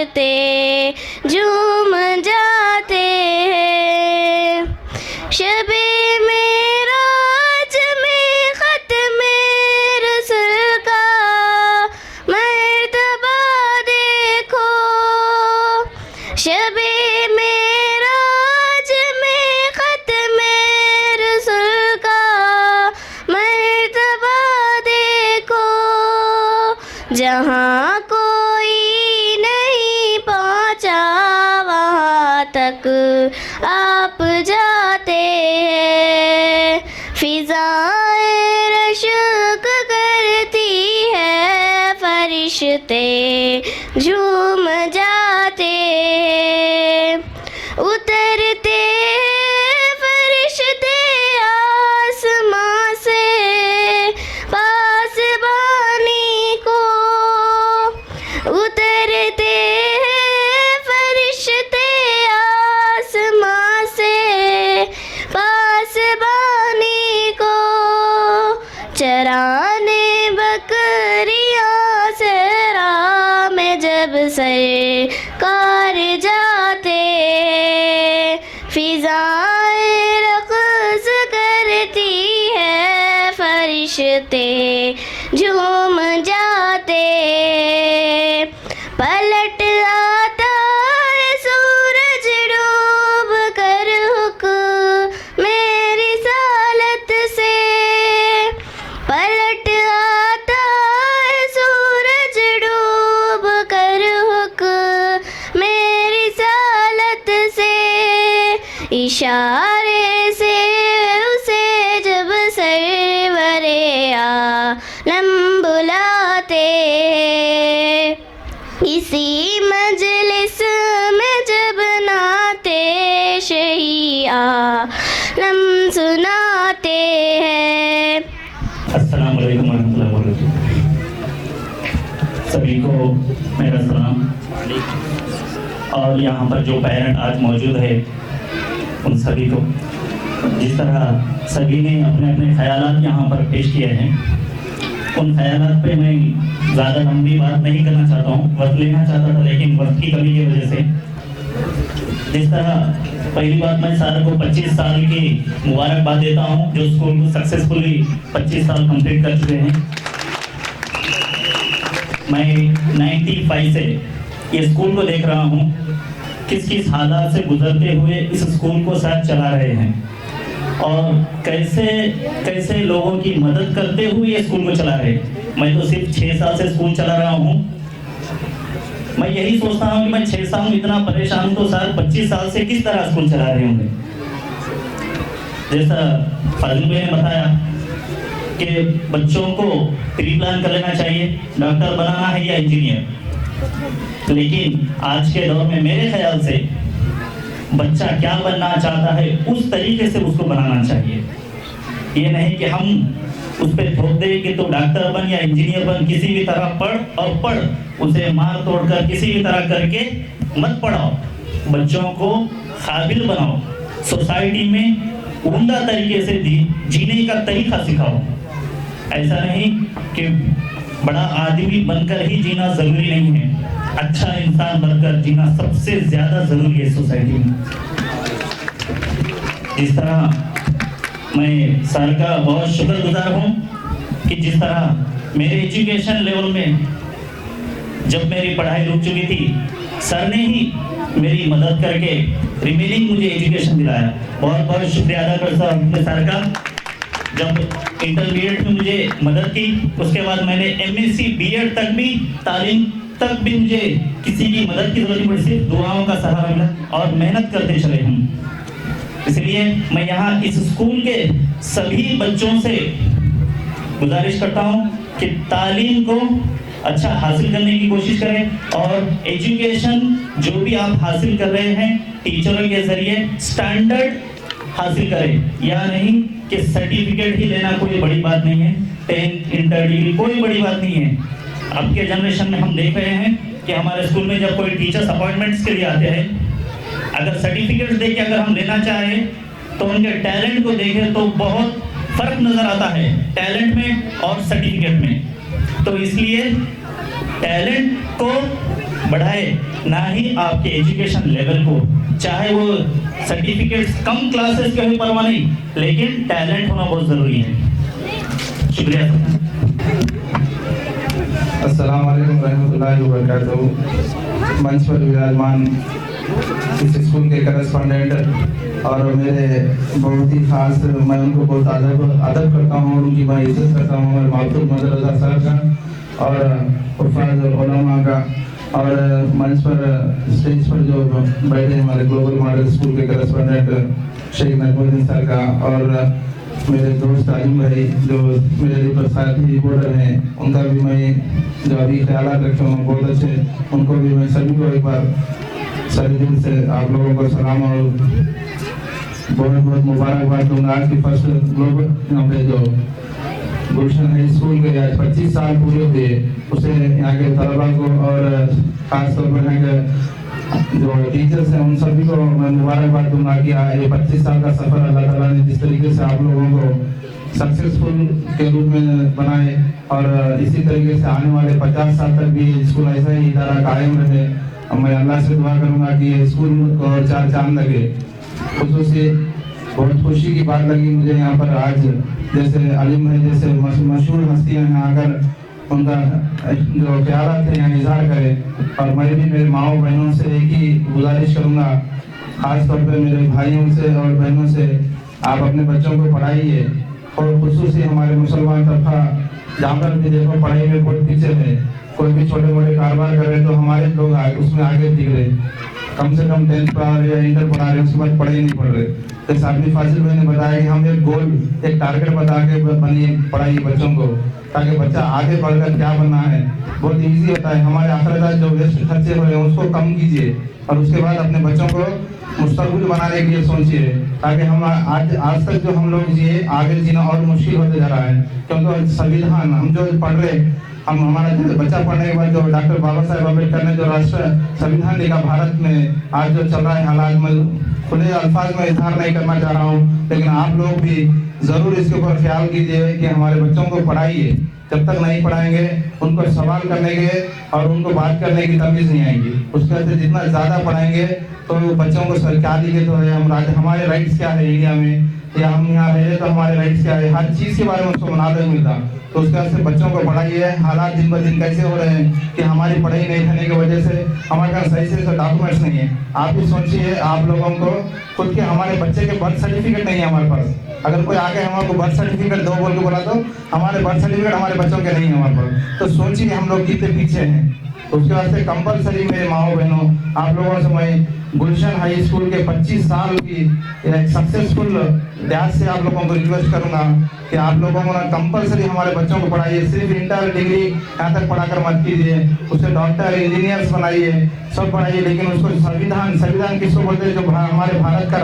फरिश्ते झूम जाते हैं। शबे मेराज में ख़त्मे रसूल का मर्तबा देखो। शबे मेराज में ख़त्मे रसूल का मर्तबा देखो। जहाँ कोई नहीं पहुँचा वहाँ तक आप जाते हैं। फिज़ाएं रश्क करती है, फरिश्ते झूम जाते हैं। उतरते फरिश्ते आसमां से पासबानी को। उतरते फरिश्ते आसमां से पासबानी को। चराने बकरियां सहरा में जब सरकार जाते हैं। फिज़ाएं रक़्स करती है, फरिश्ते झूम जाते हैं। पलट आता है सूरज डूब कर हुक्म मेरी सालत से। पलट आता है सूरज डूब कर हुक्म मेरी सालत से। इशारे से उसे जब सरवरे आलम बुलाते हैं। इसी मजलिस में जब नाते शही आलम सुनाते हैं। अस्सलाम वालेकुम रहमतुल्लाहि व बरकातुहू। सभी को मेरा सलाम। और यहाँ पर जो पेरेंट आज मौजूद है उन सभी को, जिस तरह सभी ने अपने अपने ख्यालात यहाँ पर पेश किए हैं, उन ख्यालात पे मैं ज़्यादा लंबी बात नहीं करना चाहता हूँ। वक्त लेना चाहता था लेकिन वक्त की कमी की वजह से। जिस तरह पहली बात मैं सर को 25 साल की मुबारकबाद देता हूँ, जो स्कूल को सक्सेसफुली 25 साल कंप्लीट कर चुके हैं। मैं 95 से ये स्कूल को देख रहा हूँ, किस किस हालात से गुजरते हुए इस स्कूल को साथ चला रहे हैं और कैसे कैसे लोगों की मदद करते हुए ये स्कूल को चला रहे हैं। मैं तो सिर्फ 6 साल से स्कूल चला रहा हूँ। मैं यही सोचता हूँ कि मैं 6 साल में इतना परेशान हूँ तो सर 25 साल से किस तरह स्कूल चला रहे होंगे। जैसा फाजिल भाई ने बताया कि बच्चों को प्री प्लान कर लेना चाहिए, डॉक्टर बनाना है या इंजीनियर। लेकिन आज के दौर में मेरे ख्याल से बच्चा क्या बनना चाहता है उस तरीके से उसको बनाना चाहिए। ये नहीं कि हम उस पर थोप दें कि तो डॉक्टर बन या इंजीनियर बन, किसी भी तरह पढ़ और पढ़, उसे मार तोड़ कर किसी भी तरह करके मत पढ़ाओ। बच्चों को काबिल बनाओ, सोसाइटी में उम्दा तरीके से जीने का तरीका सिखाओ। ऐसा नहीं कि बड़ा आदमी बनकर ही जीना जरूरी नहीं है, अच्छा इंसान बनकर जीना सबसे ज्यादा जरूरी है सोसाइटी में। जिस तरह मैं सर का बहुत शुक्रगुजार हूँ कि जिस तरह मेरे एजुकेशन लेवल में जब मेरी पढ़ाई रुक चुकी थी, सर ने ही मेरी मदद करके रिमेनिंग मुझे एजुकेशन दिलाया। बहुत बहुत शुक्रिया अदा करता हूँ सर का। जब इंटरमीडिएट में मुझे मदद की, उसके बाद मैंने एमएससी बीएड तक भी तालीम तक भी मुझे किसी की मदद की जरूरत पड़ी, सिर्फ दुआओं का सहारा मिला और मेहनत करते चले हम। इसलिए मैं यहाँ इस स्कूल के सभी बच्चों से गुजारिश करता हूँ कि तालीम को अच्छा हासिल करने की कोशिश करें और एजुकेशन जो भी आप हासिल कर रहे हैं टीचरों के जरिए स्टैंडर्ड हासिल करें। या नहीं कि सर्टिफिकेट ही लेना कोई बड़ी बात नहीं है, 10th इंटर डिग्री कोई बड़ी बात नहीं है। अब के जनरेशन में हम देख रहे हैं कि हमारे स्कूल में जब कोई टीचर्स अपॉइंटमेंट्स के लिए आते हैं, अगर सर्टिफिकेट देख के अगर हम लेना चाहें तो उनके टैलेंट को देखें तो बहुत फर्क नजर आता है टैलेंट में और सर्टिफिकेट में। तो इसलिए टैलेंट को बढ़ाए, ना ही आपके एजुकेशन लेवल को। चाहे वो सर्टिफिकेट्स कम क्लासेस के हो परवाह नहीं, लेकिन टैलेंट होना बहुत जरूरी है। शुक्रिया। अस्सलाम वालेकुम रहमतुल्लाहि व बरकातहू। मंच पर विराजमान इस स्कूल के करस्पॉन्डेंट और मेरे बहुत ही खास, मैं उनको बहुत अदब करता हूँ, उनकी मैं इज्जत करता हूँ, और मातूब मदरसा सर का और हुफ़ाज़ उलमा का, और मंच पर स्टेज पर जो बैठे हमारे ग्लोबल मॉडल स्कूल के करस्पॉन्डेंट शेख नजमुद्दीन सर का, और मेरे दोस्त आलिम भाई जो मेरे साथी रिपोर्टर हैं, उनका भी मैं जो अभी ख्याल रखे हूँ बहुत अच्छे, उनको भी मैं सभी को एक बार सभी दिल से आप लोगों को सलाम और बहुत बहुत मुबारकबाद दूंगा। आज की फर्स्ट ग्लोबल यहाँ पे जो गुलशन हाई स्कूल के आज 25 साल पूरे हुए, उसे यहाँ के तलबा को और खासतौर पर यहाँ के जो टीचर्स हैं उन सभी को मैं मुबारकबाद दूंगा कि ये 25 साल का सफ़र अल्लाह ताला ने जिस तरीके से आप लोगों को सक्सेसफुल के रूप में बनाए, और इसी तरीके से आने वाले 50 साल तक भी स्कूल ऐसा ही इदारा कायम रहे। मैं अल्लाह से दुआ करूंगा कि ये स्कूल को और 4 चांद लगे। खुसूसी बहुत खुशी की बात लगी मुझे यहाँ पर आज, जैसे अलीम भाई जैसे मशहूर हस्तियाँ यहाँ आकर उनका जो ख्याल थे यहाँ इजहार करें, और मैं भी मेरे माओ बहनों से एक ही गुजारिश करूँगा, ख़ास तौर पे मेरे भाइयों से और बहनों से, आप अपने बच्चों को पढ़ाइए, और खुसूसी हमारे मुसलमान तबका जहाँ पर भी देखो पढ़ाई में बहुत पीछे है, कोई भी छोटे मोटे कारोबार कर रहे तो हमारे लोग उसमें आगे दिख रहे, कम से कम 10th पढ़ा रहे या इंटर पढ़ा रहे, उसके बाद पढ़ाई नहीं पढ़ रहे। तो साबिर फाजिल भाई ने बताया कि हम एक गोल, एक टारगेट बता के बनिए पढ़ाइए बच्चों को, ताकि बच्चा आगे बढ़कर क्या बनना है बहुत ईजी होता है। हमारे आखिरत जो वेस्ट खर्चे हो रहे हैं उसको कम कीजिए, और उसके बाद अपने बच्चों को मुस्तकबिल बनाने के लिए सोचिए, ताकि हम आज तक जो हम लोग जिए आगे जीना और मुश्किल होते जा रहा है। क्योंकि संविधान हम जो पढ़ रहे, हम हमारा बच्चा पढ़ने के बाद जो डॉक्टर बाबा साहेब अम्बेडकर ने जो राष्ट्र संविधान लिखा भारत में, आज जो चल रहा है हालात में खुले अल्फाज में इजहार नहीं करना चाह रहा हूँ, लेकिन आप लोग भी जरूर इसके ऊपर ख्याल कीजिए कि हमारे बच्चों को पढ़ाइए। जब तक नहीं पढ़ाएंगे उनको सवाल करने के और उनको बात करने की तमीज नहीं आएगी। उसके बाद जितना ज्यादा पढ़ाएंगे तो बच्चों को सरकारी के तो है, हमारे राइट्स क्या है इंडिया में, या हम यहाँ रहे तो हमारे राइट्स क्या है, हर चीज के बारे में उसको नॉलेज मिलता। तो उसके वास्ते बच्चों को पढ़ाइए। हालात दिन ब दिन कैसे हो रहे हैं कि हमारी पढ़ाई नहीं होने की वजह से हमारे पास सही से डॉक्यूमेंट्स नहीं है। आप भी सोचिए, आप लोगों को खुद के हमारे बच्चे के बर्थ सर्टिफिकेट नहीं है हमारे पास। अगर कोई आके हमको बर्थ सर्टिफिकेट दो बोल के बोला तो हमारे बर्थ सर्टिफिकेट हमारे बच्चों के नहीं है हमारे पास। तो सोचिए हम लोग कितने पीछे हैं। तो उसके वास्ते कंपलसरी मेरे माओ बहनों, आप लोगों से मैं गुलशन हाई स्कूल के 25 साल की सक्सेसफुल ध्यान से आप लोगों को रिक्वेस्ट करूंगा कि आप लोगों को ना कंपलसरी हमारे बच्चों को पढ़ाइए। सिर्फ इंटर डिग्री यहाँ तक पढ़ाकर मत कीजिए, उसे डॉक्टर इंजीनियर्स बनाइए, सब पढ़ाइए, लेकिन उसको संविधान किसको बोलते हैं, जो हमारे भारत का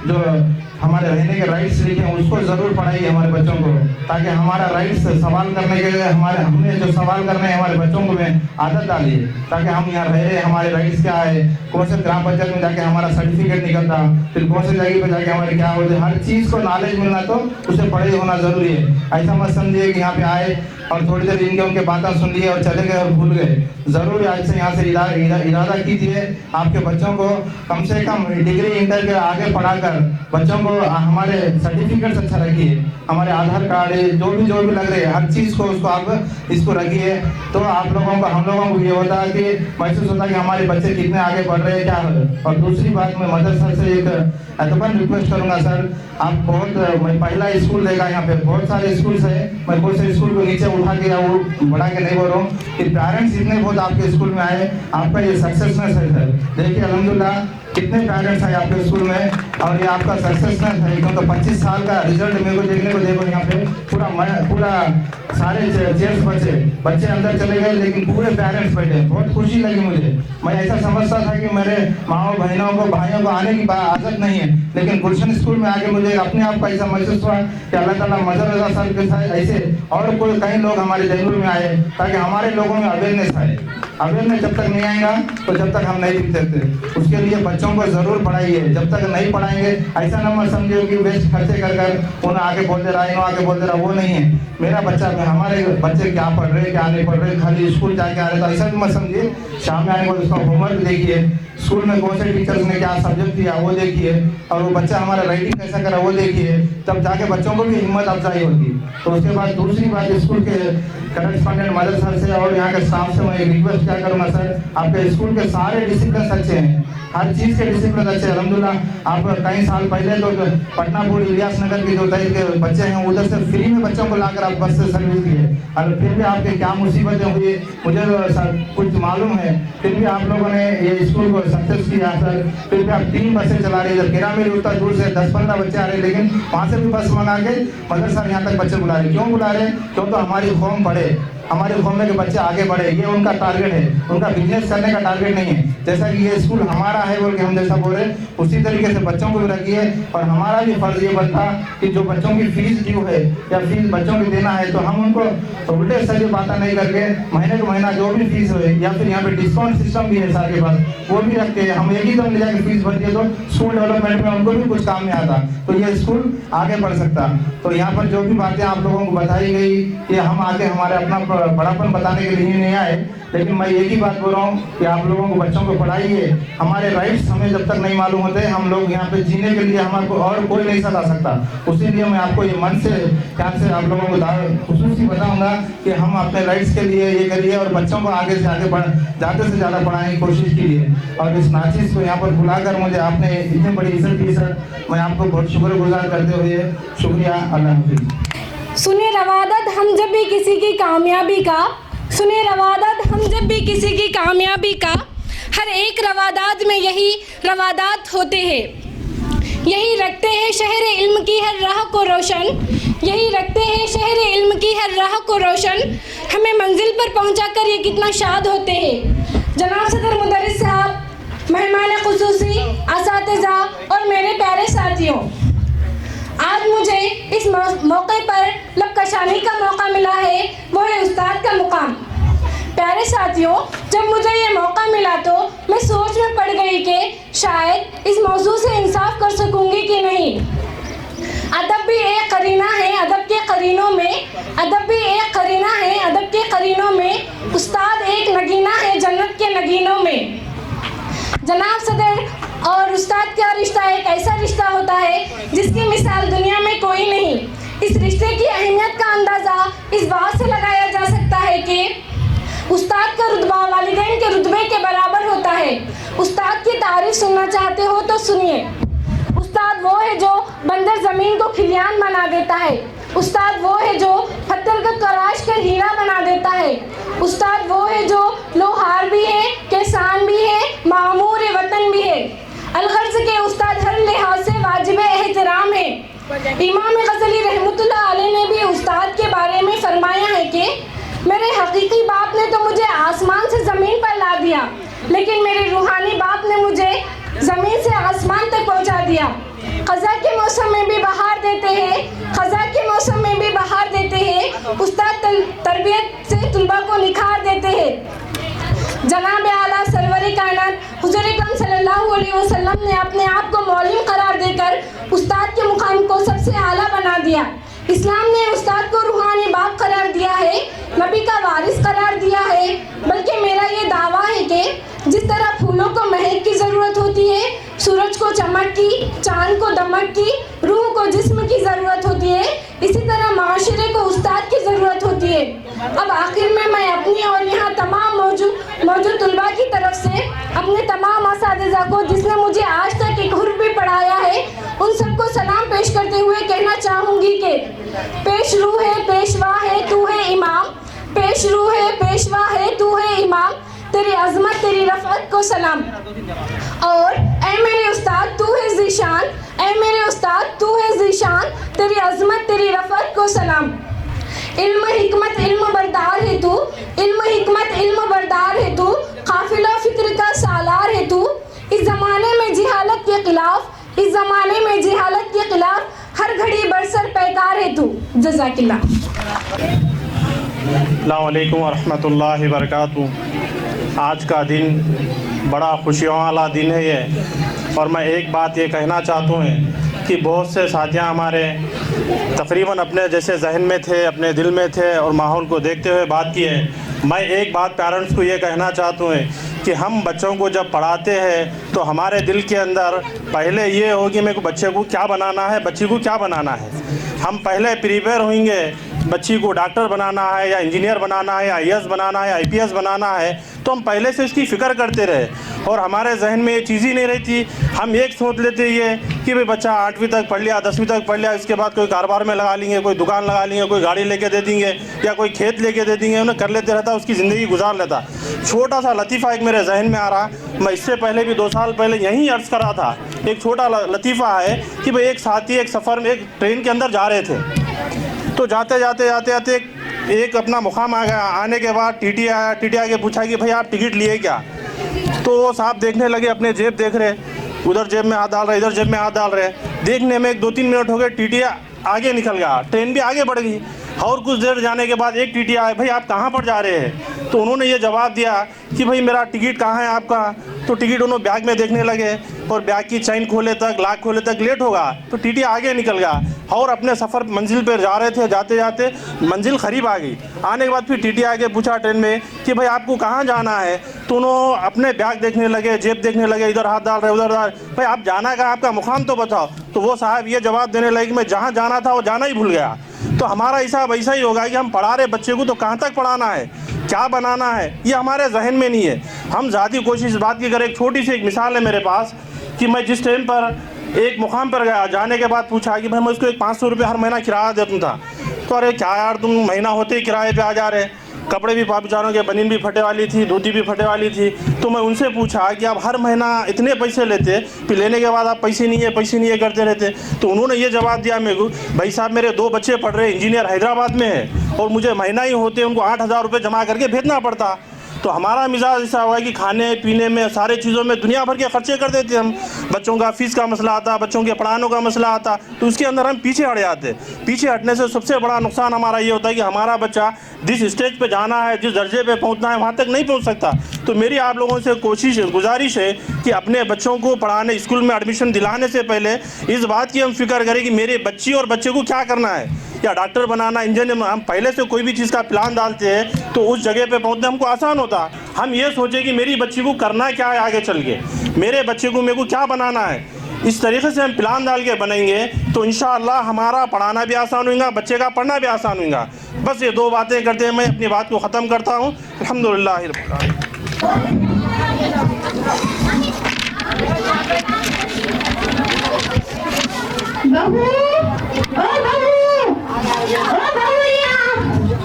जो हमारे रहने के राइट्स लिखे हैं उसको जरूर पढ़ाइए हमारे बच्चों को, ताकि हमारा राइट्स सवाल करने के हमने जो सवाल करने हैं हमारे बच्चों को में आदत डालिए, ताकि हम यहाँ रह रहे हमारे राइट्स क्या है, कौन से ग्राम पंचायत में जाके हमारा सर्टिफिकेट निकलता, फिर कौन से जगह पे जाके हमारे क्या होते, हर चीज को नॉलेज मिलना तो उसे पढ़े होना जरूरी है। ऐसा मत समझिए कि यहाँ पे आए और थोड़ी देर इनके उनके बातें सुन लिए और चले गए और भूल गए। जरूर आज से यहाँ से इरादा कीजिए आपके बच्चों को कम से कम डिग्री इंटर के आगे पढ़ाकर बच्चों को हमारे सर्टिफिकेट्स अच्छा रखिए, हमारे आधार कार्ड जो भी लग रहे हैं हर चीज को उसको आप इसको रखिए। तो आप लोगों को हम लोगों को ये होता है कि महसूस होता है कि हमारे बच्चे कितने आगे बढ़ रहे हैं क्या है। और दूसरी बात मैं मदर सर से एक अदबन रिक्वेस्ट करूंगा, सर आप बहुत मैं पहला स्कूल देगा यहाँ पे बहुत सारे स्कूल्स है, मैं बहुत से स्कूल को नीचे उठा के या वो बढ़ा के नहीं बोल रहा हूँ कि पेरेंट्स इतने बहुत आपके स्कूल में आए, आपका ये सक्सेसनेस है सर। देखिए अल्हम्दुलिल्लाह कितने पेरेंट्स आए आपके स्कूल में और ये आपका सक्सेसनेस है। क्योंकि 25 साल का रिजल्ट मेरे को देखने को देखो यहाँ पे पूरा सारे चेयर्स बच्चे अंदर चले गए लेकिन पूरे पेरेंट्स बैठे, बहुत खुशी लगी मुझे। मैं ऐसा समझता था कि मेरे माओ बहनों को भाइयों को आने की आदत नहीं है, लेकिन गुलशन स्कूल में आके मुझे अपने आप को ऐसा महसूस हुआ कि अल्लाह ताला मज़हर रज़ा साहब के साथ ऐसे और कोई कई लोग हमारे जयपुर में आए ताकि हमारे लोगों में अवेयरनेस आए। अवेयरनेस जब तक नहीं आएगा तो जब तक हम नहीं सीख सकते। उसके लिए बच्चों को जरूर पढ़ाइए, जब तक नहीं पढ़ाएंगे ऐसा न मत समझिए कि वेस्ट खर्चे कर कर उन्हें आगे बोलते रहा, इन्हों आगे बोलते रहा, वो नहीं है। मेरा बच्चा, हमारे बच्चे क्या पढ़ रहे क्या नहीं पढ़ रहे, खाली स्कूल जाके आ रहे, तो ऐसा भी मत समझिए। शाम में आने के बाद उसका होमवर्क देखिए, स्कूल में कौन से टीचर्स ने क्या सब्जेक्ट दिया वो देखिए, और वो बच्चा हमारा राइटिंग कैसा करा वो देखिए, तब जाके बच्चों को भी हिम्मत अफजाई होगी। तो उसके बाद दूसरी बात, स्कूल के करस्पॉन्डेंट मदर सर से और यहाँ के स्टाफ से मैं रिक्वेस्ट क्या करूँगा सर, आपके स्कूल के सारे डिसिप्लिन अच्छे हैं, हर चीज़ के डिसिप्लिन अच्छे हैं अल्हम्दुलिल्लाह। आप कई साल पहले तो पटना बोर्ड इलियास नगर के जो दहेज के बच्चे हैं उधर से फ्री में बच्चों को लाकर आप बस से सर्विस दिए, और फिर भी आपके क्या मुसीबतें हुई मुझे कुछ मालूम है, फिर भी आप लोगों ने ये स्कूल को सक्सेस किया सर। फिर भी आप 3 बसें चला रहे, इधर केरा में उतना दूर से 10-15 बच्चे आ रहे, लेकिन वहाँ से भी बस मंगा के मदर सर यहाँ तक बच्चे बुला रहे। क्यों बुला रहे? क्यों तो हमारी कौम पढ़े, हमारे कौम में के बच्चे आगे बढ़े, ये उनका टारगेट है, उनका बिजनेस करने का टारगेट नहीं है। जैसा कि ये स्कूल हमारा है बोल के हम जैसा बोल रहे, उसी तरीके से बच्चों को भी रखिए। और हमारा भी फर्ज ये बनता कि जो बच्चों की फीस ड्यू है या फीस बच्चों की देना है, तो हम उनको उल्टे सीधे बातें नहीं करके महीने को महीना जो भी फीस हो, या फिर यहाँ पे डिस्काउंट सिस्टम भी है सर के पास, वो भी रखते हैं। हम एक ही दम ले जाकर फीस भर दिए तो स्कूल डेवलपमेंट में उनको भी कुछ काम में आता, तो ये स्कूल आगे बढ़ सकता। तो यहाँ पर जो भी बातें आप लोगों को बताई गई, ये हम आगे हमारे अपना बड़ापन बताने के लिए नहीं आए, लेकिन मैं एक ही बात बोल रहा हूँ कि आप लोगों को बच्चों को पढ़ाइए। हमारे राइट्स हमें जब तक नहीं मालूम होते, हम लोग यहाँ पे जीने के लिए हमारे को और कोई नहीं सता सकता। उसी लिए मैं आपको ये मन से ध्यान से आप लोगों को खुसूसी बताऊंगा कि हम अपने राइट्स के लिए ये करिए, और बच्चों को आगे से आगे ज़्यादा से ज़्यादा पढ़ाने की कोशिश कीजिए। और इस नाचिस को यहाँ पर बुलाकर मुझे आपने इतनी बड़ी इज्जत दी सर, मैं आपको बहुत शुक्रगुजार करते हुए शुक्रिया। अल्लाह हाफिज़। सुने रवादत हम जब भी किसी की कामयाबी का, सुने रवादत हम जब भी किसी की कामयाबी का, हर एक रवादात में यही रवादात होते हैं। यही रखते हैं शहर इल्म की हर राह को रोशन, यही रखते हैं शहर इल्म की हर राह को रोशन, हमें मंजिल पर पहुंचाकर ये कितना शाद होते हैं। जनाब सदर मुदर्रिस साहब, मेहमान खुसूसी, असातिज़ा और मेरे प्यारे साथियों, आज मुझे इस मौके पर लबकशानी का मौका मिला है, वो है उस्ताद का मुकाम। प्यारे साथियों, जब मुझे ये मौका मिला तो मैं सोच में पड़ गई कि शायद इस मौजू से इंसाफ कर सकूंगी कि नहीं। अदब भी एक करीना है अदब के करीनों में, अदब भी एक करीना है अदब के करीनों में, उस्ताद एक नगीना है जन्नत के नगीनों में। जनाब सदर और उस्ताद का रिश्ता एक ऐसा रिश्ता होता है जिसकी मिसाल दुनिया में कोई नहीं। इस रिश्ते की अहमियत का अंदाज़ा इस बात से लगाया जा सकता है कि उस्ताद का रुतबा वालिदैन के रुतबे के बराबर होता है। उस्ताद की तारीफ सुनना चाहते हो तो सुनिए। उस्ताद वो है जो बंजर ज़मीन को खिलियान बना देता है। उस्ताद वो है जो पत्थर को तराश कर हीरा बना देता है। उस्ताद वो है जो लोहार भी है, किसान भी है, मामूर वतन भी है। अलगर्ज के उस्ताद हर लिहाज से वाजिब एहतराम है। इमाम गज़ली रहमतुल्लाह अलैह ने भी उस्ताद के बारे में फरमाया है कि मेरे हकीकी बाप ने तो मुझे आसमान से ज़मीन पर ला दिया, लेकिन मेरे रूहानी बाप ने मुझे ज़मीन से आसमान तक पहुंचा दिया। ख़ज़ा के मौसम में भी बहार देते हैं, ख़ज़ा के मौसम में भी बहार देते हैं। उस्ताद तरबियत से तुलबा को निखार देते हैं। जनाब आला सरवर कायनात हुज़ूर अकरम सल्लल्लाहु अलैहि वसल्लम ने अपने आप को मौलिम करार देकर उस्ताद के मुकाम को सबसे आला बना दिया। इस्लाम ने उस्ताद को रूहानी बाप करार दिया है, नबी का वारिस करार दिया है। बल्कि मेरा ये दावा है कि जिस तरह फूलों को महक की ज़रूरत होती है, सूरज को चमक की, चांद को दमक की, रूह को जिस्म की ज़रूरत होती है, इसी तरह माशरे को उस्ताद की ज़रूरत होती है। अब आखिर में मैं अपनी और यहाँ तमाम मौजूद तुलबा की तरफ से अपने तमाम असातिज़ा को, जिसने मुझे आज तक एक हुर्फ भी पढ़ाया है, उन सबको सलाम पेश करते हुए कहना चाहूँगी कि पेश रू है, पेशवा है, तू है इमाम। पेश रू है, पेशवा है, तू है इमाम। तेरी अज़मत, तेरी रफ़अत को सलाम। और ऐ मेरे उस्ताद तू है ज़ीशान, ऐ मेरे उस्ताद तू है ज़ीशान, तेरी अज़मत, तेरी रफ़अत को सलाम। इल्म हिकमत इल्म बरदार है तू, इल्म हिकमत इल्म बरदार है तू, काफिला फिक्र का सालार है तू। इस ज़माने में जिहालत के खिलाफ, इस ज़माने में जिहालत के खिलाफ हर घड़ी बरसर पैकार है तू। जज़ाकिल्लाह। अस्सलामु अलैकुम व रहमतुल्लाहि व बरकातुहू। आज का दिन बड़ा खुशियों वाला दिन है ये। और मैं एक बात ये कहना चाहता हूँ कि बहुत से साथियाँ हमारे तकरीबन अपने जैसे जहन में थे, अपने दिल में थे और माहौल को देखते हुए बात की है। मैं एक बात पेरेंट्स को ये कहना चाहता हूँ कि हम बच्चों को जब पढ़ाते हैं तो हमारे दिल के अंदर पहले ये हो कि मेरे को बच्चे को क्या बनाना है, बच्ची को क्या बनाना है। हम पहले प्रिपेयर होंगे, बच्ची को डॉक्टर बनाना है या इंजीनियर बनाना है या IAS बनाना है, IPS बनाना है, तो हम पहले से इसकी फ़िक्र करते रहे और हमारे जहन में ये चीज़ ही नहीं रहती। हम एक सोच लेते ये कि भाई बच्चा 8वीं तक पढ़ लिया, 10वीं तक पढ़ लिया, इसके बाद कोई कारोबार में लगा लेंगे, कोई दुकान लगा लेंगे, कोई गाड़ी लेके दे देंगे या कोई खेत लेके दे देंगे, उन्हें कर लेते रहता, उसकी ज़िंदगी गुजार लेता। छोटा सा लतीफ़ा एक मेरे जहन में आ रहा, मैं इससे पहले भी 2 साल पहले यहीं अर्ज़ कर रहा था। एक छोटा लतीफ़ा है कि भाई एक साथी एक सफ़र में एक ट्रेन के अंदर जा रहे थे, तो जाते जाते एक अपना मुकाम आ गया। आने के बाद TT आया, TT आके पूछा कि भाई आप टिकट लिए क्या? तो वो साहब देखने लगे, अपने जेब देख रहे, उधर जेब में हाथ डाल रहे, इधर जेब में हाथ डाल रहे। देखने में 1-2-3 मिनट हो गए, TT आगे निकल गया, ट्रेन भी आगे बढ़ गई। और कुछ देर जाने के बाद एक TT आए, भाई आप कहाँ पर जा रहे हैं? तो उन्होंने ये जवाब दिया कि भाई मेरा टिकट कहाँ है आपका? तो टिकट उन्होंने बैग में देखने लगे और बैग की चैन खोले तक, लॉक खोले तक लेट होगा, तो TT आगे निकल गया और अपने सफ़र मंजिल पर जा रहे थे। जाते जाते मंजिल करीब आ गई। आने के बाद फिर TT आगे पूछा ट्रेन में कि भाई आपको कहाँ जाना है? तो उन्होंने अपने बैग देखने लगे, जेब देखने लगे, इधर हाथ डाल रहे, उधर डाल, भाई आप जाना कहाँ, आपका मुकाम तो बताओ। तो वो साहब ये जवाब देने लगे कि मैं जहाँ जाना था वो जाना ही भूल गया। तो हमारा हिसाब ऐसा ही होगा कि हम पढ़ा रहे बच्चे को, तो कहाँ तक पढ़ाना है, क्या बनाना है, ये हमारे जहन में नहीं है। हम ज़्यादा कोशिश इस बात की करें। एक छोटी सी एक मिसाल है मेरे पास कि मैं जिस टाइम पर एक मुकाम पर गया, जाने के बाद पूछा कि भाई मैं उसको 500 रुपये हर महीना किराया देता था। तो अरे क्या यार, तुम महीना होते ही किराए पे आ जा रहे। कपड़े भी बेचारों के बनीन भी फटे वाली थी, धोती भी फटे वाली थी। तो मैं उनसे पूछा कि आप हर महीना इतने पैसे लेते, फिर लेने के बाद आप पैसे नहीं है करते रहते। तो उन्होंने ये जवाब दिया मेरे को, भाई साहब मेरे 2 बच्चे पढ़ रहे, इंजीनियर हैदराबाद में है और मुझे महीना ही होते उनको 8,000 रुपये जमा करके भेजना पड़ता। तो हमारा मिजाज ऐसा हुआ कि खाने पीने में, सारे चीज़ों में दुनिया भर के खर्चे कर देते हम। बच्चों का फीस का मसला आता, बच्चों के पढ़ाने का मसला आता, तो उसके अंदर हम पीछे हट जाते। पीछे हटने से सबसे बड़ा नुकसान हमारा ये होता है कि हमारा बच्चा जिस स्टेज पे जाना है, जिस दर्जे पे पहुंचना है, वहाँ तक नहीं पहुंच सकता। तो मेरी आप लोगों से गुजारिश है कि अपने बच्चों को पढ़ाने, स्कूल में एडमिशन दिलाने से पहले इस बात की हम फिक्र करें कि मेरे बच्ची और बच्चे को क्या करना है, या डॉक्टर बनाना, इंजीनियर। हम पहले से कोई भी चीज़ का प्लान डालते हैं तो उस जगह पे पहुंचना हमको आसान होता। हम ये सोचें कि मेरी बच्ची को करना क्या है आगे चल के, मेरे बच्चे को मेरे को क्या बनाना है। इस तरीके से हम प्लान डाल के बनेंगे तो इंशाअल्लाह हमारा पढ़ाना भी आसान होगा, बच्चे का पढ़ना भी आसान होगा। बस ये 2 बातें करते हैं मैं अपनी बात को ख़त्म करता हूँ। अल्हम्दुलिल्लाह रब्बिल आलमीन। बहू, ओ बहू, ओ बहुरिया,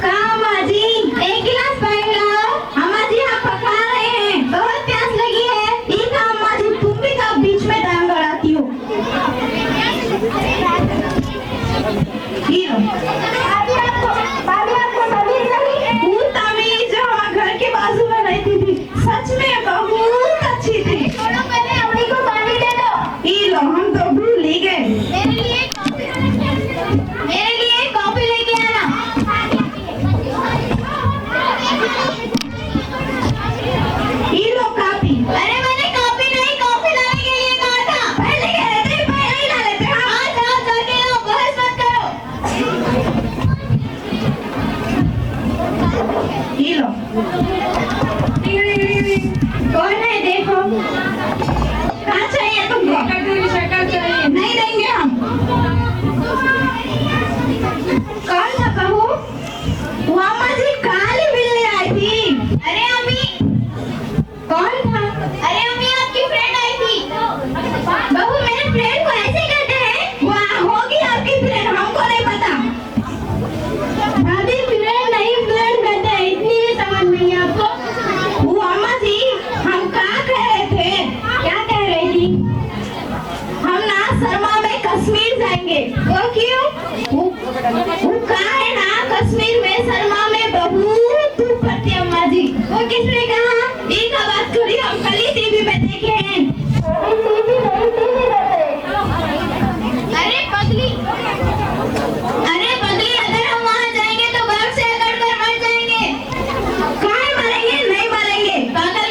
कहाँ माजी? एक गिलास पानी लाओ, अम्मा जी हम पका रहे हैं, बहुत प्यास लगी है। ठीक है अम्मा जी, तुम भी कब बीच में टाइम गड़ाती हो? वो तमीज जो हमारे घर के बाजू में रहती थी, सच में बहुत अच्छी थी। पहले अम्मी को पानी दे दो। ये लो, हम तो भूल ही गए। मेरे लिए कॉफी लेके आना। ये लो कॉफी। अरे मैंने कॉफी नहीं, कॉफी लाने के लिए कहा था। पहले कह रहे थे, पहले ही ला लेते। हाँ जाओ जाके लो, बहस मत करो। ये लो। कौन है देखो? कहाँ चाहिए तुमको? शक्कर चाहिए। नहीं देंगे हम। कौन था बहू? वो अम्मा जी काली बिल्ली आई थी। अरे अम्मी, कौन था? अरे अम्मी आपकी फ्रेंड आई थी। बहू मेरे फ्रेंड को ऐसे कहते हैं? वो होगी आपकी फ्रेंड, हमको नहीं पता। दादी फ्रेंड नहीं, फ्रेंड कहते हैं, इतनी भी समझ नहीं है आपको। वो अम्मा जी हम कहाँ कह रहे थे? क्या कह रही थी? हम ना शर्मा में कश्मीर जाएंगे। वो क्यों? वो कहा है ना कश्मीर में शर्मा में बहुत धूप पड़ती है अम्मा जी। वो किसने कहा? एक बात करी, हम कल ही टीवी में देखे हैं। अरे पगली, अगर हम वहाँ जाएंगे तो बर्फ से अकड़ कर मर जाएंगे। कहाँ मरेंगे? नहीं मरेंगे, पागल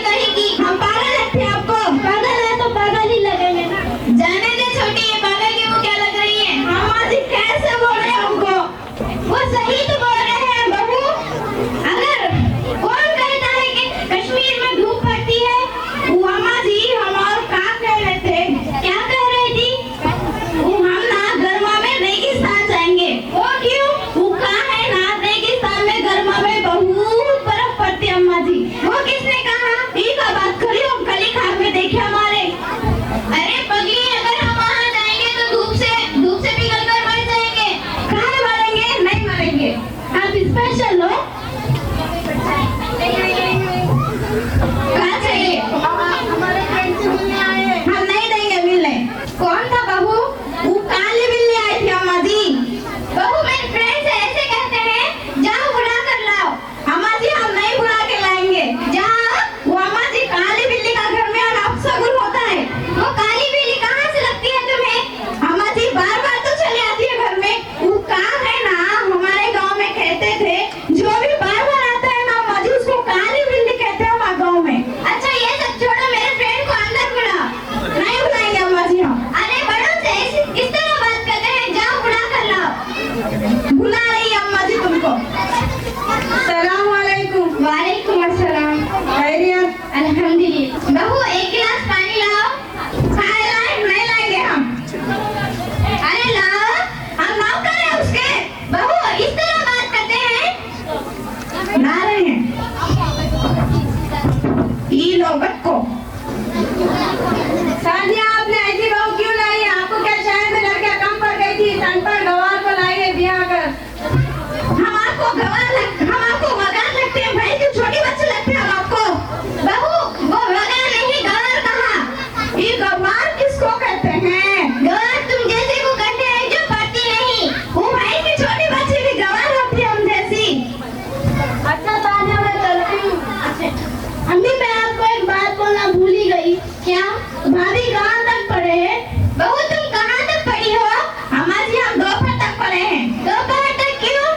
सादिया, आपने ऐसी बहू क्यों लाई? आपको क्या शहर में लड़कियां कम पड़ गई थी? अनपढ़ गवार को लाई है ब्याह कर। हम आपको गवार लगते हैं भाई, क्यों छोटी बच्चे लगते हैं हम आपको? बहू, वो गवार नहीं, गवार कहा। ये गवार किसको कहते हैं? गवार तुम जैसे को कहते हैं जो पढ़ती नहीं। वो भाई की छोटी बच्ची भी गवार होती है हम जैसी। अच्छा सादिया, मैं चलती हूँ। अम्मी, मैं आपको एक बात बोलना भूल ही गई। क्या? भाभी कहाँ तक पढ़े हैं? बहू, तुम कहाँ तक पढ़ी हो? हमारी हम दोपहर तक पढ़े हैं। दोपहर तक क्यों?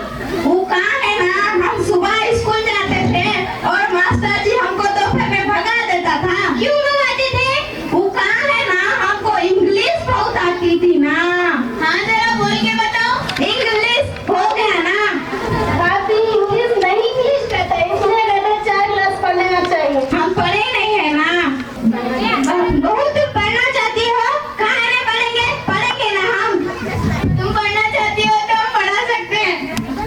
वो कहाँ है ना, हम सुबह स्कूल जाते थे और मास्टर जी हमको दोपहर में भगा देता था। क्यों भगाते थे? वो कहाँ है ना, हमको इंग्लिश बहुत आती थी ना। हाँ, जरा बोल के बताओ। इंग्लिश हो गया ना? भाभी, इंग्लिश नहीं, इंग्लिश कहते हैं, इसलिए कहते 4 क्लास पढ़ना चाहिए। हम पढ़े नहीं है ना। बहू, तुम पढ़ना चाहती हो? कहाँ नहीं पढ़ेंगे? पढ़ेंगे ना हम। तुम पढ़ना चाहती हो तो हम पढ़ा सकते हैं।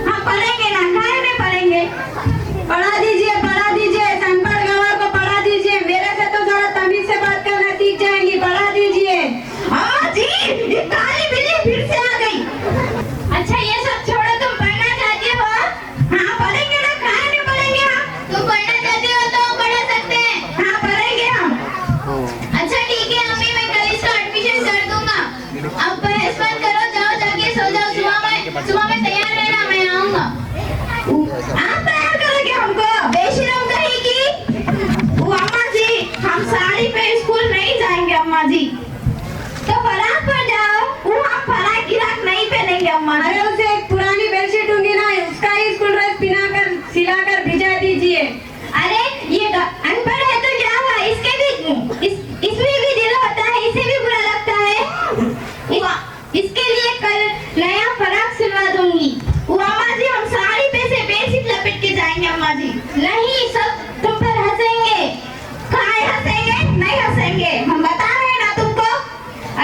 हम पढ़ेंगे ना, कहाँ नहीं पढ़ेंगे? पढ़ा दीजिए, पढ़ा दीजिए, अनपढ़ गवार को पढ़ा दीजिए। मेरे से तो जरा तमीज से बात करना सीख जाएंगी। पढ़ा दीजिए। हाँ जी, ये काली बिल्ली फिर से आ गई। अच्छा, ये सब छोड़ो, तुम पढ़ना चाहती हो? हाँ, पढ़ेंगे ना, कहाँ नहीं पढ़ेंगे हम? तुम पढ़ना चाहती हो तो हम पढ़ा सकते हैं। हाँ, पढ़ेंगे हम। अच्छा ठीक है अम्मी, मैं कल इसका एडमिशन कर दूंगा। अब बहस मत करो, जाओ जाके सो जाओ। सुबह में तैयार रहना, मैं आऊंगा। आप तैयार करोगे हमको? बेशरम कहेगी। वो अम्मा जी, हम साड़ी पे स्कूल नहीं जाएंगे अम्मा जी। तो फराक पर जाओ। वो हम फराक गिराक नहीं पहनेंगे अम्मा जी। अरे उसे एक पुरानी बेडशीट होंगी ना, उसका ही स्कूल ड्रेस पिनाकर सिलाकर भिजा दीजिए। अरे ये अनपढ़ है तो क्या हुआ? इसमें भी दिल होता है, इसे भी बुरा लगता है। इसके लिए कल नया फराक सिलवा दूंगी। वो अम्मा जी, हम साड़ी पे से बेडशीट लपेट के जाएंगे अम्मा जी। नहीं, सब तुम पर हंसेंगे। कहाँ हंसेंगे? नहीं हंसेंगे, हम बता रहे हैं ना तुमको।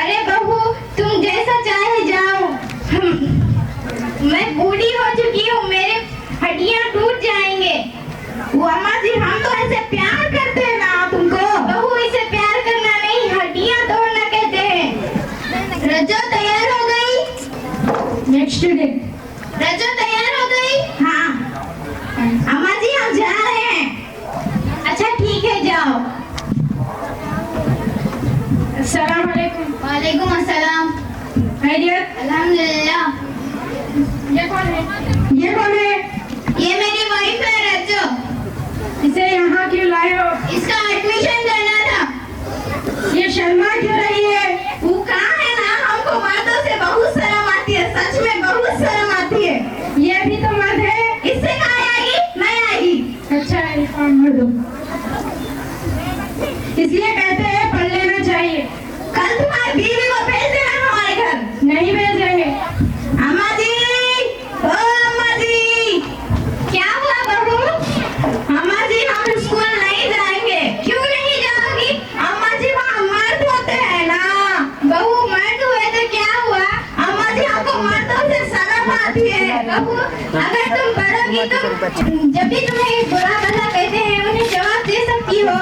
अरे बहू, तुम जैसा चाहे जाओ। मैं बूढ़ी हो चुकी हूँ, मेरे हड्डियाँ टूट जाएंगे। वो अम्मा जी, हम तो ऐसे प्यार करते हैं ना तुमको। बहू, इसे प्यार करना नहीं, हड्डियाँ तोड़ना कहते हैं। रजो तैयार हो गई? Next day. रजो तैयार हो गई? हाँ। अम्मा जी, हम जा रहे हैं। अच्छा ठीक है, जाओ। अस्सलाम वालेकुम। वालेकुम अस्सलाम। खैरियत? अल्हम्दुलिल्लाह। ये कौन है? ये कौन है? ये मेरी वाइफ है रजो। इसे यहाँ क्यों लाए हो? इसका एडमिशन करना था। ये शर्मा क्यों रही है? वो कहाँ है ना, हमको मर्दों से बहुत शर्म आती है, सच में बहुत शर्म आती है। ये भी तो मर्द है, इससे कहाँ आएगी? नहीं आएगी। अच्छा, रिफॉर्म कर दो। इसलिए कहते हैं पढ़ लेना चाहिए। कल तुम्हारी बीवी को भेज देना हमारे घर। नहीं भेजेंगे। अम्मा जी, ओ अम्मा जी, क्या हुआ बहू? अम्मा जी, हम स्कूल नहीं जाएंगे। क्यों नहीं जाओगी? अम्मा जी, वहाँ मर्द होते हैं ना। बहू, मर्द हुए तो क्या हुआ? अम्मा जी, हमको मर्दों से शर्म आती है। बहू, अगर तुम पढ़ोगी तो जब भी तुम्हें बुरा भला कहते हैं उन्हें जवाब दे सकती हो।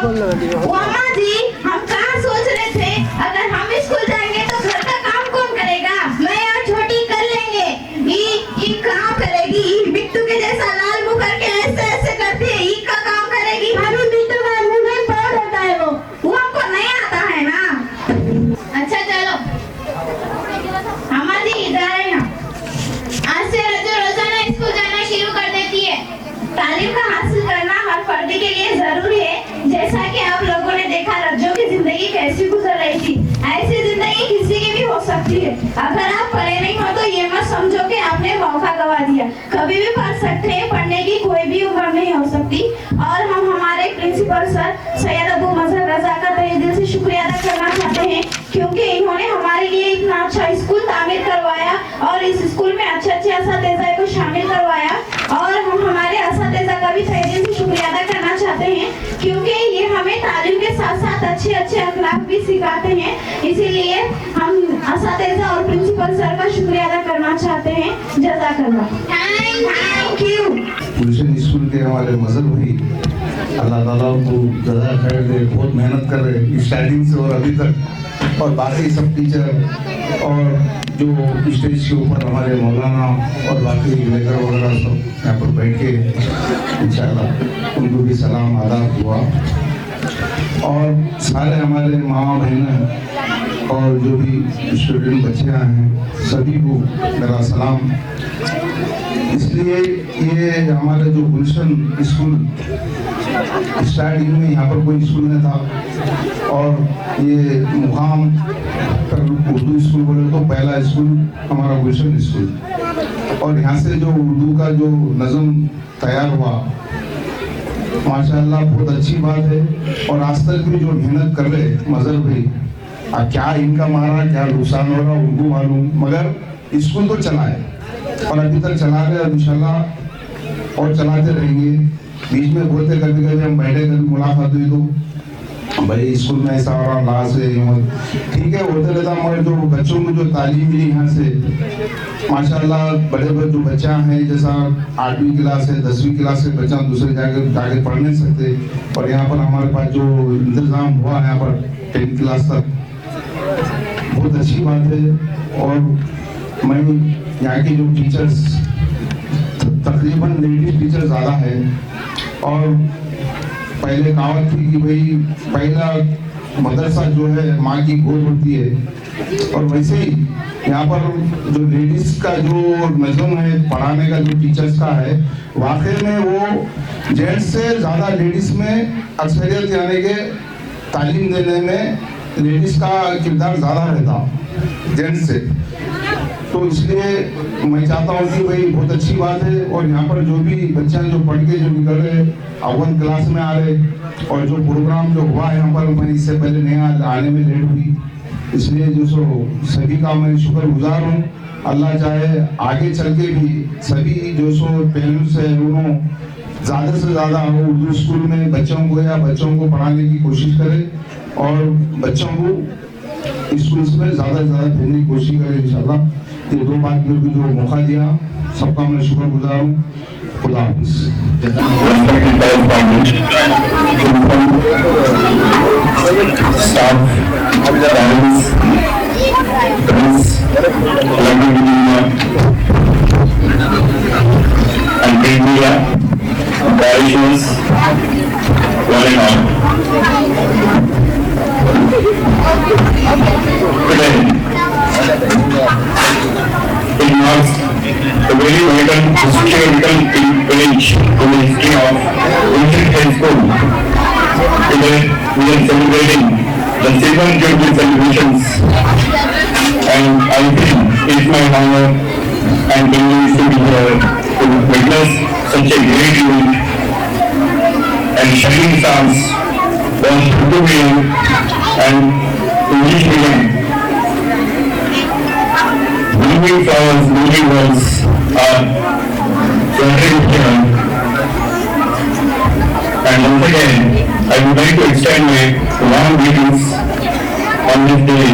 वो अम्मा जी, हम कहाँ सोच रहे थे, अगर हम स्कूल जाएंगे तो घर का काम कौन करेगा? मैं और छोटी कर लेंगे। ये काम करेगी, बिट्टू के जैसा लाल मुंह करके ऐसे ऐसे करती है, ये का काम करेगी। भाभी, बिट्टू का मुंह में पड़ होता है, वो हमको नहीं आता है ना। अच्छा चलो, अम्मा जी जा रहे हैं। आज से रजो रोजाना स्कूल जाना शुरू कर देती है। तालीम का हासिल करना हर फर्द के लिए जरूरी है। जैसा कि आप लोगों ने देखा, रज्जो की जिंदगी कैसी गुजर रही थी, ऐसी जिंदगी किसी की भी हो सकती है। अगर आप पढ़े नहीं हो तो ये मत समझो कि आपने मौका गवा दिया। कभी भी पढ़ सकते हैं, पढ़ने की कोई भी उम्र नहीं हो सकती। और हम हमारे प्रिंसिपल सर सैयद अबू मजहर रजा का तहे दिल से शुक्रिया अदा करना चाहते हैं, क्योंकि इन्होंने हमारे लिए इतना अच्छा स्कूल तामीर करवाया और इस स्कूल में अच्छे अच्छे असातिज़ा को शामिल करवाया। और हम हमारे असातिज़ा का भी तहे दिल से शुक्रिया अदा करना चाहते हैं, क्योंकि ये हमें तालीम के साथ साथ अच्छे अच्छे अखलाक भी सिखाते हैं। इसीलिए हम असातिज़ा और प्रिंसिपल सर का शुक्रिया अदा करना चाहते हैं। जज़ाकल्लाह। Thank you. गुलशन स्कूल के हमारे मजहर भाई, अल्लाह ताला उनको ज़्यादा खैर दे, बहुत मेहनत कर रहे हैं स्टार्टिंग से और अभी तक। और बाकी सब टीचर और जो स्टेज के ऊपर हमारे मौलाना और बाकी लेकर वगैरह सब यहाँ पर बैठ के इंशाअल्लाह उनको भी सलाम आदाब हुआ। और सारे हमारे माँ बहनें और जो भी स्टूडेंट बच्चे हैं सभी को मेरा सलाम। इसलिए ये हमारे जो गुलशन स्कूल स्टार्टिंग में यहाँ पर कोई स्कूल नहीं था और ये मुकाम पर उर्दू स्कूल बोले तो पहला स्कूल हमारा गुलशन स्कूल। और यहाँ से जो उर्दू का जो नज़म तैयार हुआ माशाअल्लाह बहुत अच्छी बात है। और आज तक भी जो मेहनत कर रहे मजहर भाई, अब क्या इनका मारा क्या नुकसान हो रहा उनको मालूम, मगर स्कूल तो चला है और अभी तक चला रहे और इंशाल्लाह और चलाते रहेंगे। बीच में बोलते कभी कभी हम बैठे, कभी मुलाकात हुई तो भाई स्कूल में ऐसा हो रहा लाश है, ठीक है होते रहता। मगर जो बच्चों को जो तालीम मिली यहाँ से माशाल्लाह, बड़े बड़े जो बच्चा हैं जैसा 8वीं क्लास है 10वीं क्लास के बच्चा दूसरे जाके पढ़ नहीं सकते, और यहाँ पर हमारे पास जो इंतजाम हुआ है यहाँ पर 10th क्लास तक, बहुत अच्छी बात है। और मैं यहाँ के जो टीचर्स तकरीबन लेडीज टीचर ज़्यादा है। और पहले कहावत थी कि भाई पहला मदरसा जो है माँ की गोद होती है, और वैसे ही यहाँ पर जो लेडीज का जो नज़म है पढ़ाने का जो टीचर्स का है, वाकई में वो जेंट्स से ज़्यादा लेडीज में अक्सरियत यानी कि तालीम देने में लेडीज का किरदार ज़्यादा रहता जेंट्स से। तो इसलिए मैं चाहता हूँ कि भाई बहुत अच्छी बात है। और यहाँ पर जो भी बच्चे जो पढ़ के जो निकल रहे अव्वल क्लास में आ रहे, और जो प्रोग्राम जो हुआ है यहाँ पर, मैं इससे पहले नहीं आने में लेट हुई, इसलिए जो सभी का मैं शुक्रगुजार हूँ। अल्लाह चाहे आगे चल के भी सभी जो पेरेंट्स है उन्होंने ज़्यादा से ज़्यादा उर्दू स्कूल में बच्चों को पढ़ाने की कोशिश करें और बच्चों को स्कूल में ज़्यादा से ज़्यादा भेजने की कोशिश करें इंशाल्लाह। ये दो बात मेरे को जो मौका दिया सबका मैं शुक्रगुजार हूँ। खुदा हाफिज़। It marks a very vital historical page in the history of Gulishan High School. Today we are celebrating the 7th Jubilee celebrations, and I feel it's my honor and privilege to be here to witness such a great event and shining stars on Urdu medium and English medium. Blooming flowers, blooming words are fluttering here. And once again, I would like to extend my warm greetings on this day,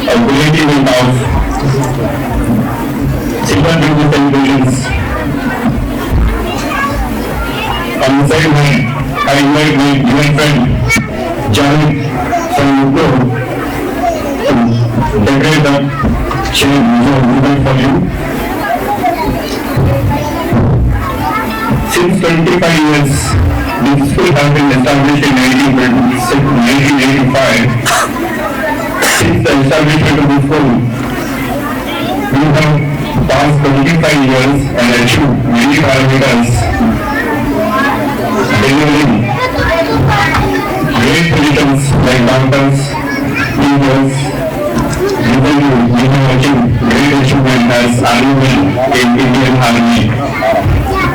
a great event of Silver Jubilee celebrations. On the same hand, I invite my dear friend, Javed from Urdu, to decorate the chair for you. Since 25 years, this school has been established in 1985. Since the establishment of the school, we have passed 25 years and achieved many parameters, delivering great positions like doctors, teachers. We have achieved great achievement as army in Indian Army.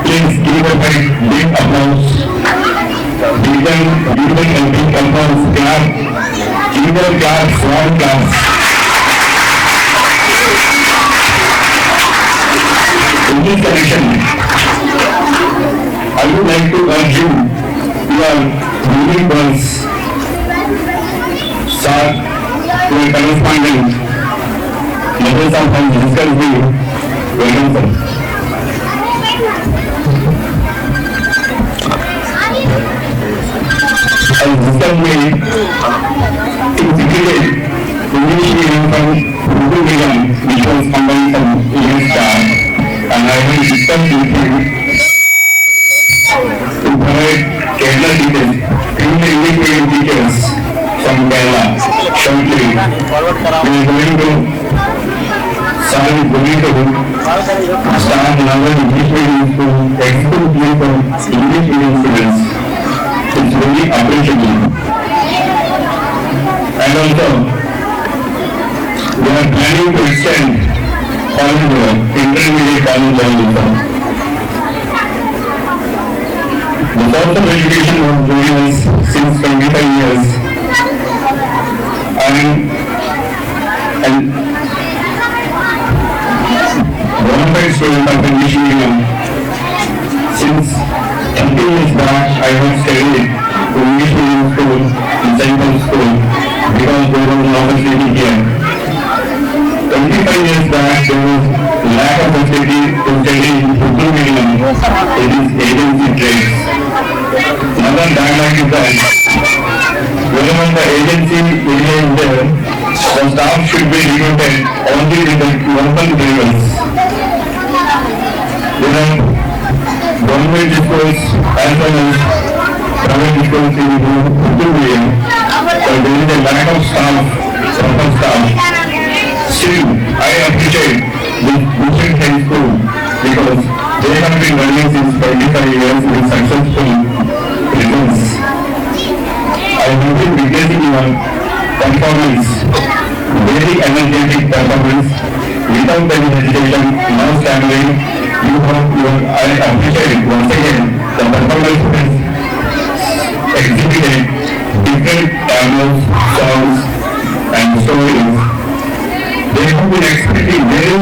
Please give a big applause. Give them a big applause. Clap. Give them claps. One clap. In this connection, I would like to urge you, your moving ones, Sir, your correspondent, Madrasa from Physical View, welcome sir. As Physical View, executed English medium from Urdu medium, which was combined from English staff, and I will discuss with you to provide Kerala teachers, English medium teachers from Kerala. Shortly, we are going to start going to start another English medium school, expert for English medium students. It's really appreciable. And also, we are planning to extend college intermediate college level. The course of education was doing us since 25 years. And bona-fide student of English medium. Since 30 years back, I have studied English medium school in Central School because there was an opportunity here. 25 years back, there was lack of facility to study in Urdu medium. It is agency trades. Another dialogue is that whenever the agency area is there, the staff should be recruited only with the local levels. There are government schools as well as private schools in Urdu medium, so there is a lack of staff, proper staff. Still, I appreciate this Bhushan High School because they have been running since 25 years with successful results. I have been witnessing your performance, very energetic performance, without any hesitation, no stammering. I appreciate once again the performance has exhibited different tableaus, songs, and stories. They have been expressing very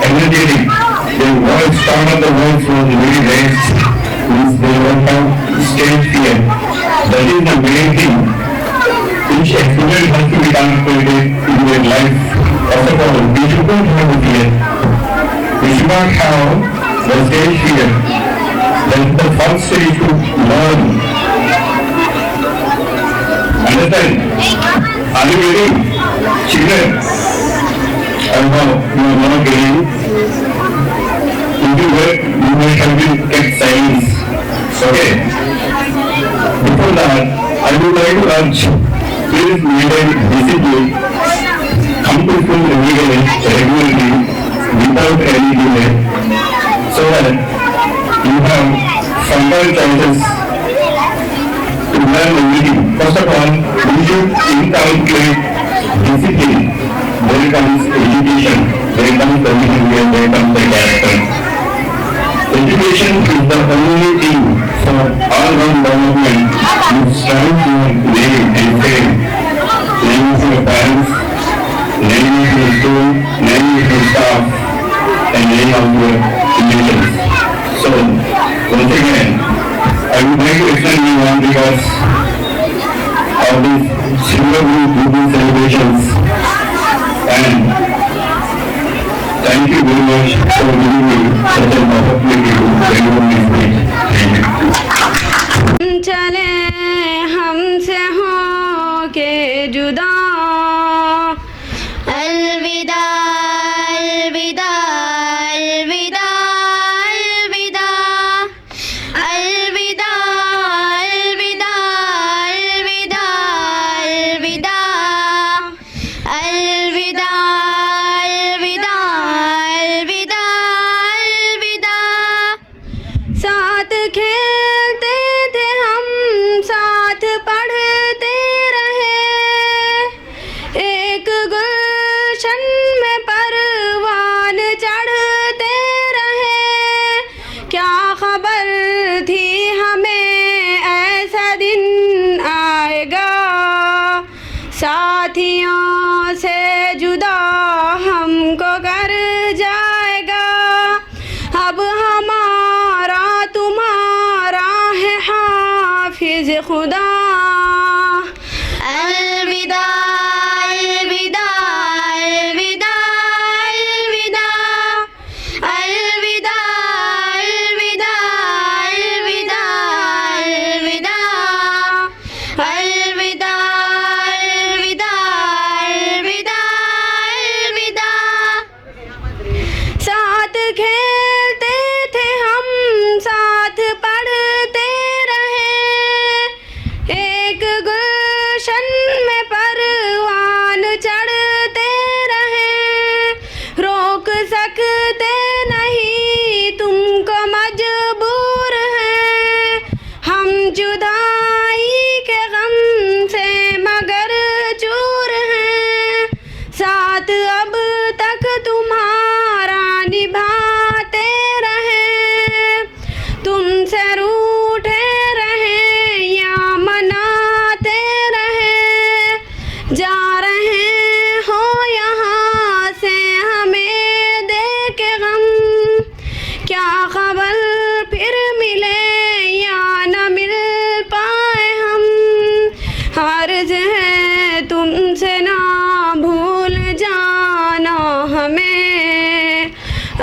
energetic. Their voice, sound of the voice was very raised, means they don't have stage fear. That is the main thing. Each student has to be concentrated in their life. First of all, we should not have a fear. We should not have the stage fear. That is the first stage to learn. Understand? Are you ready? Children? I know you are not getting. If you were, you may have been kept silence. Okay. Before that, I would like to urge, please maintain discipline. Come to school regularly without any delay, so that you have further chances to learn everything. First of all, we should inculcate discipline. There comes education, there comes the behavior, there comes the character. Education is the only thing for all-round development. You strive to live and fail. Living for your parents, living for your school, living for your staff, and living out your relations. So, once again, I would like to extend you one because of these Silver Jubilee celebrations. And thank you very much for giving me such an opportunity to deliver my speech. Thank you. चले हमसे हो के जुदा अलविदा अलविदा अलविदा अलविदा अलविदा अलविदा अलविदा अलविदा अलविदा अलविदा अलविदा अलविदा साथ खेलते थे हम साथ पढ़ते रहे एक गुलशन में परवान चढ़ते रहे क्या खबर थी हमें ऐसा दिन आएगा साथियों से जुदा हमको कर जाएगा अब हमारा तुम्हारा है हाफिज खुदा अलविदा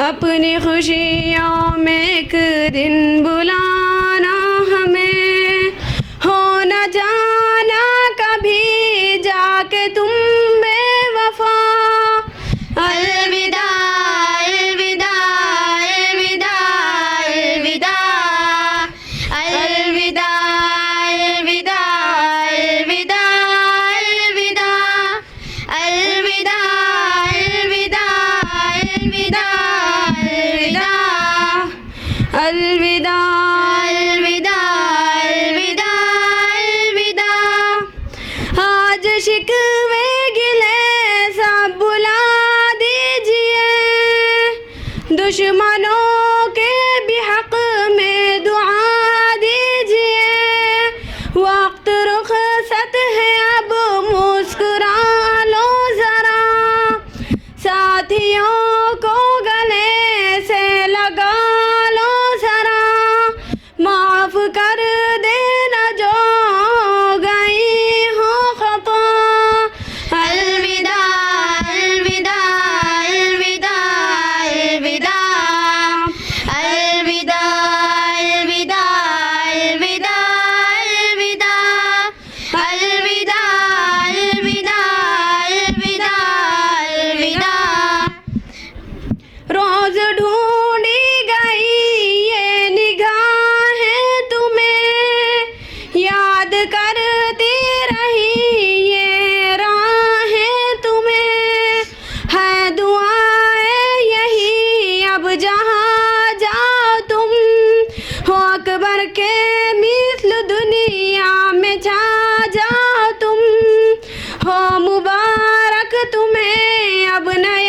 अपनी खुशियों में एक दिन बुलाना हमें, हो न जाना कभी जाके तुम बेवफा। अलविदा अलविदा अलविदा अलविदा अलविदा अलविदा अलविदा अलविदा अलविदा अलविदा अलविदा अलविदा अलविदा अलविदा अलविदा अलविदा। आज शिकवे गिले सब बुला दीजिए, दुश्मनों के भी हक में दुआ दीजिए। वक्त रुखसत है अब मुस्कुरा लो जरा, साथियों को गले से लगा लो जरा। माफ कर देना जो गई हो खता। अलविदा अलविदा अलविदा अलविदा अलविदा अलविदा अलविदा अलविदा अलविदा अलविदा अलविदा अलविदा। रोज ढूंढी गई ये निगाहें तुम्हें, याद करती रही ये राहें तुम्हें। है दुआएं यही अब जहाँ जाओ तुम, हो अकबर के मिस्ल दुनिया में छा जाओ तुम। हो मुबारक तुम्हें अब नया